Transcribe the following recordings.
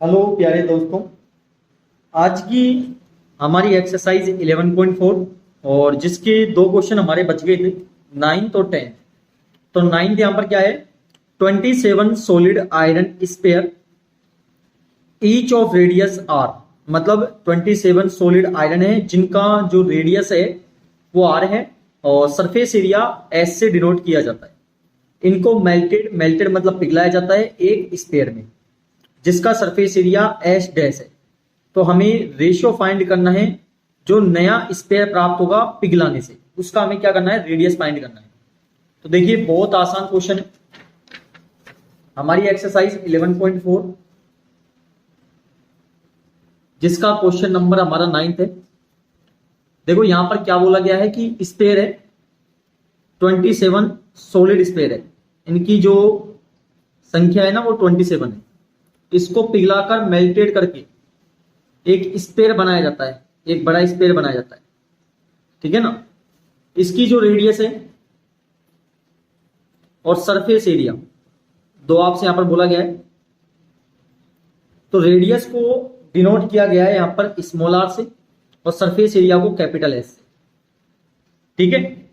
Hello प्यारे दोस्तों। आज की हमारी एक्सरसाइज 11.4 और जिसके दो क्वेश्चन हमारे बच गए थे, 9th और 10th। तो 9th यहाँ पर क्या है, 27 solid iron sphere each of radius R. मतलब 27 सॉलिड आयरन है जिनका जो रेडियस है वो आर है और सरफेस एरिया एस से डिनोट किया जाता है। इनको मेल्टेड मेल्टेड मतलब पिघलाया जाता है एक स्पेयर में जिसका सरफेस एरिया एच डैश है। तो हमें रेशियो फाइंड करना है, जो नया स्पेयर प्राप्त होगा पिघलाने से उसका हमें क्या करना है, रेडियस फाइंड करना है। तो देखिए बहुत आसान क्वेश्चन है हमारी एक्सरसाइज 11.4 जिसका क्वेश्चन नंबर हमारा 9th है। देखो यहां पर क्या बोला गया है कि स्पेयर है 27 सॉलिड स्पेयर है, इनकी जो संख्या है ना वो 27 है। इसको पिघलाकर मेल्टेड करके एक स्पेयर बनाया जाता है, एक बड़ा स्पेयर बनाया जाता है, ठीक है ना। इसकी जो रेडियस है और सरफेस एरिया दो आपसे यहां पर बोला गया है। तो रेडियस को डिनोट किया गया है यहां पर स्मॉल आर से और सरफेस एरिया को कैपिटल एस से, ठीक है।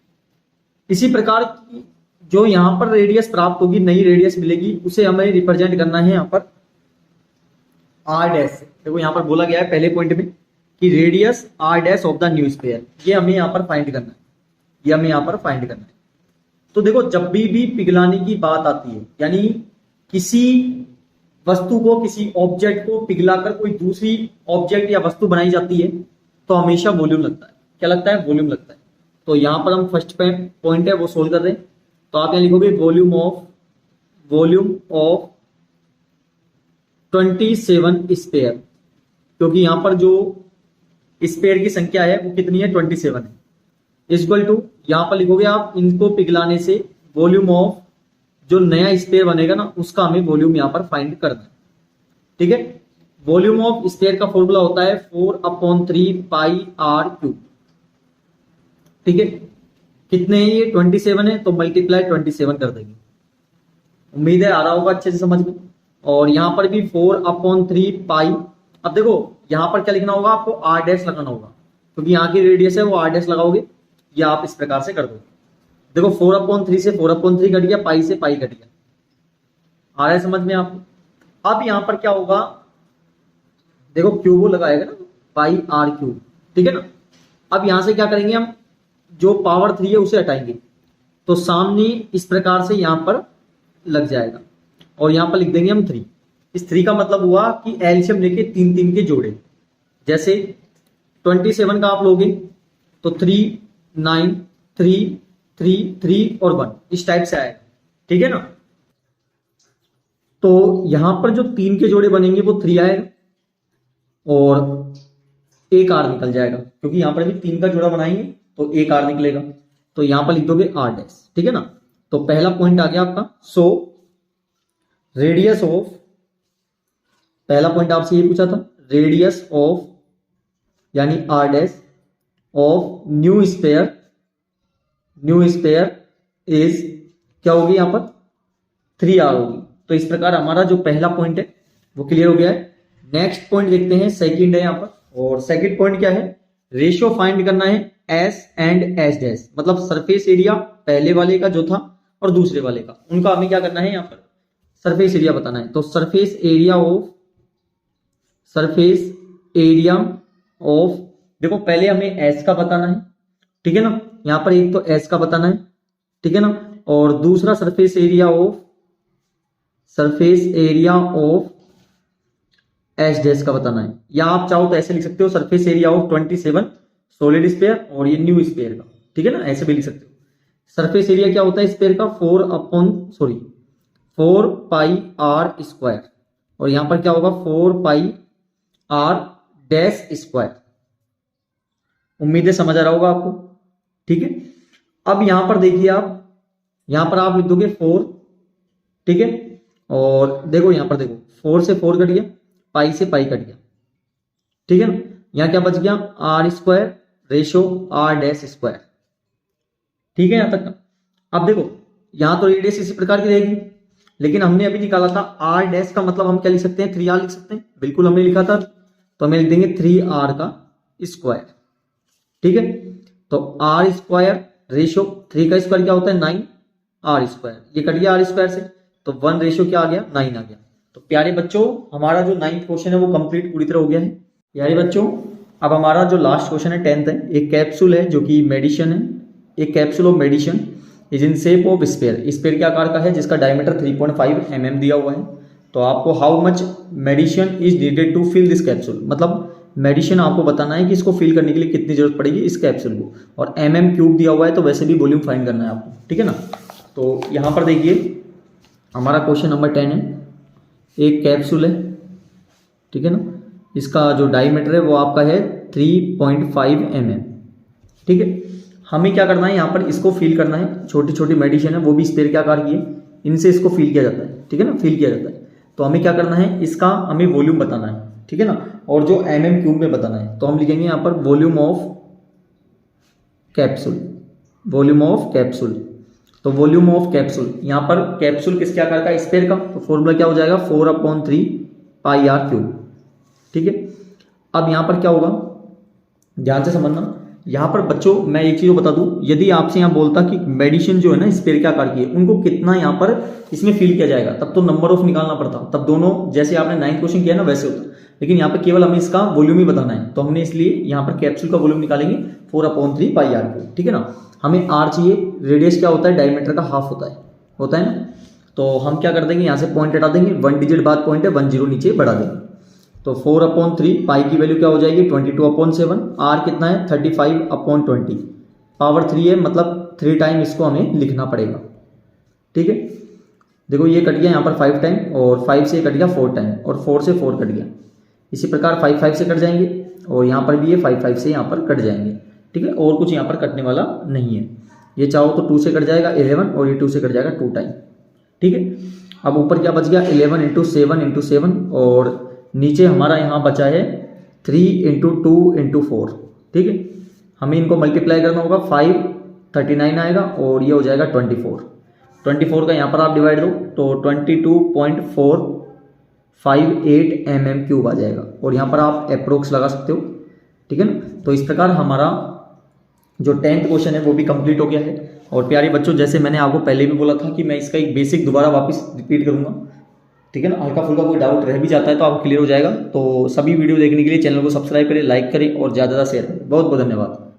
इसी प्रकार की जो यहां पर रेडियस प्राप्त होगी, नई रेडियस मिलेगी, उसे हमें रिप्रेजेंट करना है यहां पर आर डैश से। देखो यहां पर बोला गया है पहले पॉइंट में कि radius R dash of the new sphere, ये हमें यहां पर फाइंड करना है, ये हमें यहां पर फाइंड करना है। तो देखो जब भी पिघलाने की बात आती है, यानी किसी वस्तु को, किसी ऑब्जेक्ट को पिघलाकर कोई दूसरी ऑब्जेक्ट या वस्तु बनाई जाती है तो हमेशा वॉल्यूम लगता है। क्या लगता है? वॉल्यूम लगता है। तो यहां पर हम फर्स्ट पॉइंट है वो सोल्व कर रहे हैं। तो आप यहां लिखोगे वॉल्यूम ऑफ 27 स्पेयर, क्योंकि यहां पर जो स्पेयर की संख्या है वो कितनी है, 27 है। इक्वल टू यहां पर लिखोगे आप इनको पिघलाने से वॉल्यूम ऑफ जो नया स्पेयर बनेगा ना उसका हमें वॉल्यूम यहां पर फाइंड करना है, ठीक है। वॉल्यूम ऑफ स्पेयर का फॉर्मूला होता है 4/3 पाई आर क्यूब, ठीक है। कितने हैं ये? 27 है, तो मल्टीप्लाई 27 कर देंगे। उम्मीद है आ रहा होगा अच्छे से समझ में। और यहां पर भी 4/3 पाई। अब देखो यहां पर क्या लिखना होगा, आपको आर डैश लगाना होगा, क्योंकि यहां की रेडियस है वो आर डैश लगाओगे, या आप इस प्रकार से कर दो। देखो 4/3 से 4/3 कट गया, पाई से पाई कट गया। आ रहा है समझ में आपको? अब यहां पर क्या होगा, देखो क्यूबो लगाएगा ना, पाई आर क्यूब, ठीक है ना। अब यहां से क्या करेंगे हम, जो पावर 3 है उसे हटाएंगे, तो सामने इस प्रकार से यहां पर लग जाएगा और यहां पर लिख देंगे हम 3। इस 3 का मतलब हुआ कि एलसीएम लेके 3 के जोड़े। जैसे 27 का आप लोगे तो 3, 9, 3, 3, 3 और 1 इस टाइप से आएगा, ठीक है ना। तो यहां पर जो 3 के जोड़े बनेंगे वो 3 आएगा और एक आर निकल जाएगा, क्योंकि यहां पर भी 3 का जोड़ा बनाएंगे तो एक आर निकलेगा। तो यहां पर लिख दोगे आर डैश, ठीक है ना। तो पहला पॉइंट आ गया आपका। सो रेडियस ऑफ, पहला पॉइंट आपसे ये पूछा था, रेडियस ऑफ यानी R dash of new sphere is क्या होगी, यहां पर 3 आर होगी। तो इस प्रकार हमारा जो पहला पॉइंट है वो क्लियर हो गया है। नेक्स्ट पॉइंट देखते हैं, सेकंड है यहां पर। और सेकंड पॉइंट क्या है, रेशियो फाइंड करना है एस एंड एस डैश, मतलब सरफेस एरिया पहले वाले का जो था और दूसरे वाले का, उनका हमें क्या करना है, यहां पर सरफेस एरिया बताना है। तो सरफेस एरिया ऑफ देखो पहले हमें एस का बताना है, ठीक है ना। यहां पर एक तो एस का बताना है, ठीक है ना, और दूसरा surface area of S dash का बताना है। या आप चाहो तो ऐसे लिख सकते हो, surface area of 27 solid sphere और ये न्यू स्पेयर का, ठीक है ना, ऐसे भी लिख सकते हो। सरफेस एरिया क्या होता है स्पेयर का, 4 पाई आर स्क्वायर, और यहां पर क्या होगा 4 पाई आर डैश स्क्वायर। उम्मीद है समझ आ रहा होगा आपको, ठीक है। अब यहां पर देखिए यहां पर आप लिख दोगे 4, ठीक है। और देखो यहां पर देखो 4 से 4 कट गया, पाई से पाई कट गया, ठीक है ना। यहां क्या बच गया, R square ratio R dash square, ठीक है यहां तक ना। अब देखो यहां तो रेडियस इसी प्रकार की रहेगी, लेकिन हमने अभी निकाला था आर डैश का मतलब हम क्या लिख सकते हैं, 3R लिख सकते हैं। बिल्कुल हमने लिखा था, तो हमें लिख देंगे 3r का स्क्वायर। ठीक है, तो r स्क्वायर रेशो 3 का स्क्वायर क्या होता है 9, r स्क्वायर, ये कट गया r स्क्वायर से, तो 1 रेशो क्या आ गया 9 आ गया। तो प्यारे बच्चों हमारा जो 9th क्वेश्चन है वो कंप्लीट पूरी तरह हो गया है। प्यारे बच्चों अब हमारा जो लास्ट क्वेश्चन है 10th है, एक कैप्सूल है जो कि मेडिसिन है, एक capsule of medicine is in shape of sphere, sphere के आकार का है जिसका डायमीटर 3.5 mm दिया हुआ है। तो आपको how much medicine is needed to fill this capsule, मतलब मेडिसिन आपको बताना है कि इसको फिल करने के लिए कितनी जरूरत पड़ेगी इस कैप्सूल को, और mm³ दिया हुआ है, तो वैसे भी वॉल्यूम फाइंड करना है आपको। ठीक है ना, तो यहाँ पर देखिए हमारा क्वेश्चन नंबर 10 है, एक कैप्सूल है, ठीक है ना, इसका जो डायमीटर है वो आपका है 3.5 mm। ठीक है, हमें क्या करना है यहाँ पर इसको फिल करना है, छोटी छोटी मेडिसिन है वो भी स्फीयर के आकार की है, इनसे इसको फिल किया जाता है। ठीक है ना, फिल किया जाता है, तो हमें क्या करना है इसका हमें वॉल्यूम बताना है। ठीक है ना, और जो mm³ में बताना है, तो हम लिखेंगे यहाँ पर volume of capsule, volume of capsule. तो वॉल्यूम ऑफ कैप्सूल, यहाँ पर कैप्सूल किसके आकार का स्फीयर का, तो फॉर्मूला क्या हो जाएगा 4/3 πr³। ठीक है, अब यहाँ पर क्या होगा ध्यान से समझना, यहाँ पर बच्चों मैं एक चीज बता दूं, यदि आपसे यहाँ बोलता कि मेडिसिन जो है ना स्फीयर के आकार की है उनको कितना यहाँ पर इसमें फिल किया जाएगा, तब तो नंबर ऑफ निकालना पड़ता, तब दोनों जैसे आपने 9th क्वेश्चन किया ना वैसे होता, लेकिन यहाँ पर केवल हमें इसका वॉल्यूम ही बताना है, तो हमने इसलिए यहाँ पर कैप्सूल का वॉल्यूम निकालेंगे 4/3 πr³। ठीक है ना, हमें r चाहिए, रेडियस क्या होता है डायमीटर का हाफ होता है ना, तो हम क्या कर देंगे यहाँ से पॉइंट हटा देंगे, 1 डिजिट बाद पॉइंट है, 1 0 नीचे बढ़ा देंगे, तो 4/3 पाई की वैल्यू क्या हो जाएगी 22/7, r कितना है 35/20, पावर 3 है, मतलब 3 टाइम इसको हमें लिखना पड़ेगा। ठीक है, देखो ये कट गया यहाँ पर 5 टाइम, और 5 से कट गया 4 टाइम, और 4 से 4 कट गया, इसी प्रकार 5 5 से कट जाएंगे, और यहाँ पर भी ये 5 5 से यहाँ पर कट जाएंगे। ठीक है, और कुछ यहाँ पर कटने वाला नहीं है, ये चाहो तो 2 से कट जाएगा 11, और ये 2 से कट जाएगा 2 टाइम। ठीक है, अब ऊपर क्या बच गया 11 × 7 × 7, और नीचे हमारा यहाँ बचा है 3 × 2 × 4। ठीक है, हमें इनको मल्टीप्लाई करना होगा, 5 39 आएगा, और ये हो जाएगा 24 का यहाँ पर आप डिवाइड दो तो 22.458 mm³ आ जाएगा, और यहाँ पर आप अप्रोक्स लगा सकते हो। ठीक है ना, तो इस प्रकार हमारा जो 10th क्वेश्चन है वो भी कंप्लीट हो गया है। और प्यारे बच्चों जैसे मैंने आपको पहले भी बोला था कि मैं इसका एक बेसिक दोबारा वापस रिपीट करूंगा। ठीक है ना, हल्का फुल्का कोई डाउट रह भी जाता है तो आपको क्लियर हो जाएगा। तो सभी वीडियो देखने के लिए चैनल को सब्सक्राइब करें, लाइक करें और ज़्यादा शेयर करें। बहुत बहुत धन्यवाद।